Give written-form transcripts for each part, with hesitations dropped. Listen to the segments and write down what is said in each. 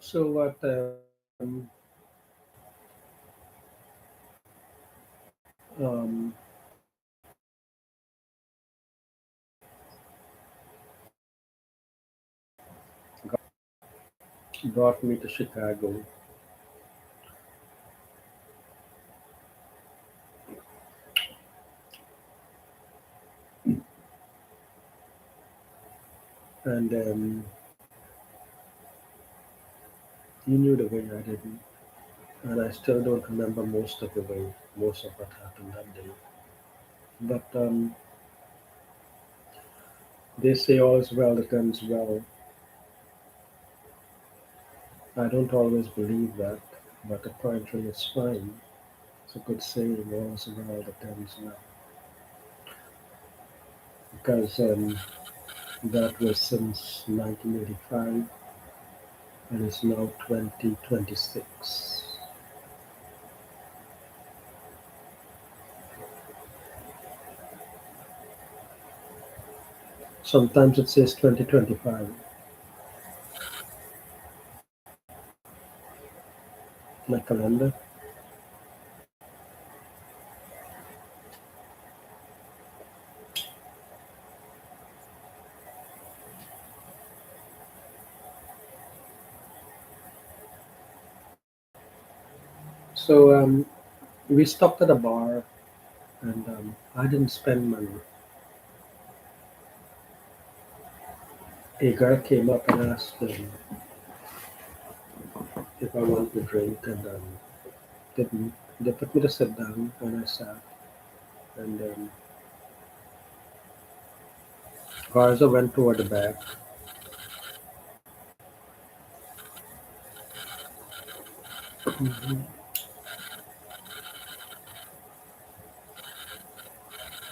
So what um, brought me to Chicago, and he knew the way I didn't, and I still don't remember most of the way, most of what happened that day. But they say all's well that ends well. I don't always believe that, but apparently it's fine. It's a good saying, all's well that ends well, because that was since 1985, and it's now 2026. Sometimes it says 2025, my calendar. So we stopped at a bar, and I didn't spend money. A girl came up and asked if I wanted to drink, and didn't. They put me to sit down, and I sat. And Garza went toward the back,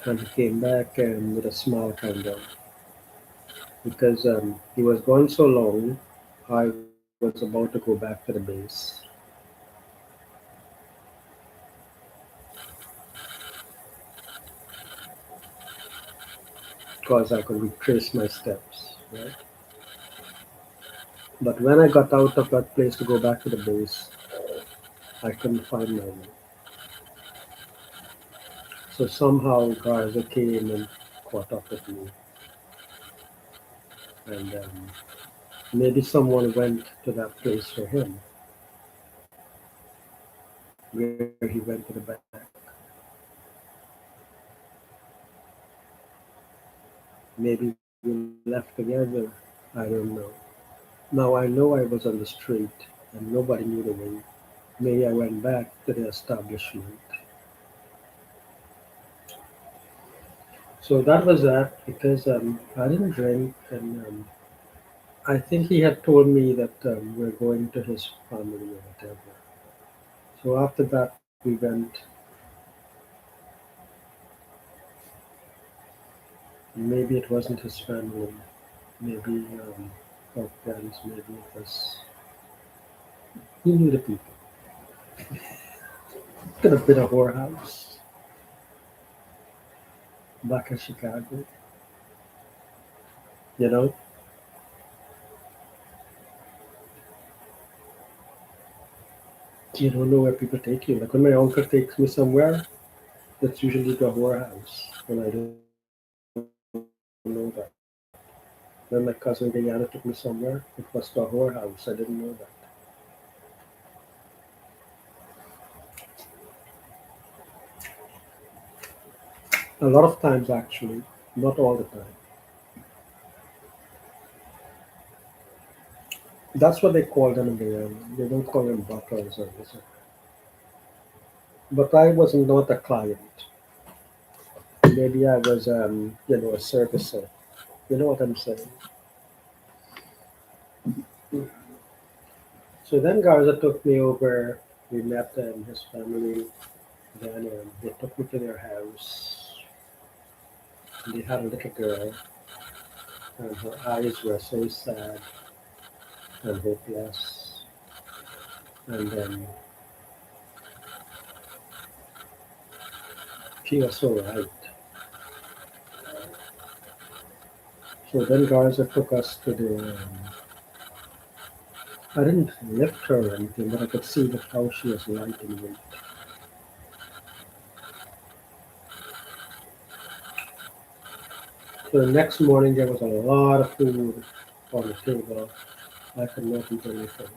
and he came back with a small kind of, because he was gone so long. I was about to go back to the base because I could retrace my steps. Right? But when I got out of that place to go back to the base, I couldn't find my way. So somehow Garza came and caught up with me, and maybe someone went to that place for him, where he went to the back. Maybe we left together. I don't know. Now I know I was on the street, and nobody knew the way. Maybe I went back to the establishment. So that was that, because I didn't drink, and I think he had told me that we're going to his family or whatever. So after that, we went. Maybe it wasn't his family. Maybe our friends. Maybe it was. He knew the people. Could have been a whorehouse back in Chicago. You know, you don't know where people take you. Like when my uncle takes me somewhere, it's usually to a whorehouse, and I don't know that. When my cousin Diana took me somewhere, it was to a whorehouse. I didn't know that. A lot of times, actually, not all the time. That's what they call them in the They don't call them butlers or this. But I was not a client. Maybe I was, a servicer. You know what I'm saying? So then Garza took me over. We met his family. Then they took me to their house. They had a little girl, and her eyes were so sad and hopeless. And she was so right. So then Garza took us to I didn't lift her or anything, but I could see that how she was light in weight. So the next morning there was a lot of food on the table. I could not eat anything.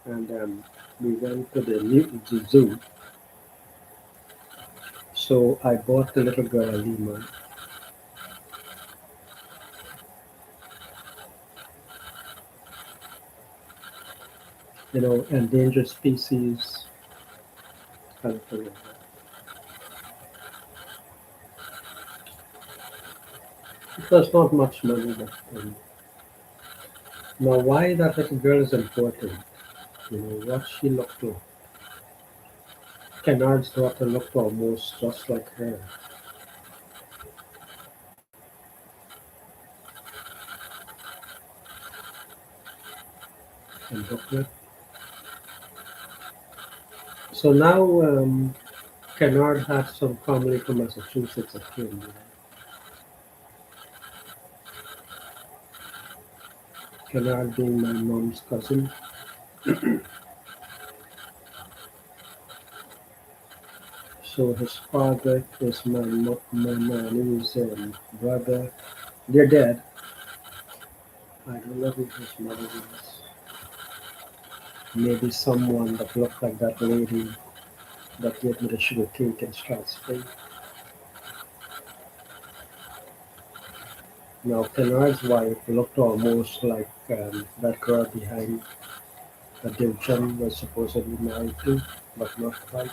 And we went to the zoo. So I bought the little girl a lemur, endangered species, kind of thing like that. It was not much money, but now why that little girl is important, what she looked like. Kennard's daughter looked almost just like her in booklet. So now Kennard had some family from Massachusetts that came. Kennard being my mom's cousin. So his father is my nanny's brother. They're dead. I don't know who his mother is. Maybe someone that looked like that lady that gave me the sugar cake in Strasbourg. Now, Kennard's wife looked almost like that girl behind that Jim was supposedly married to, but not quite.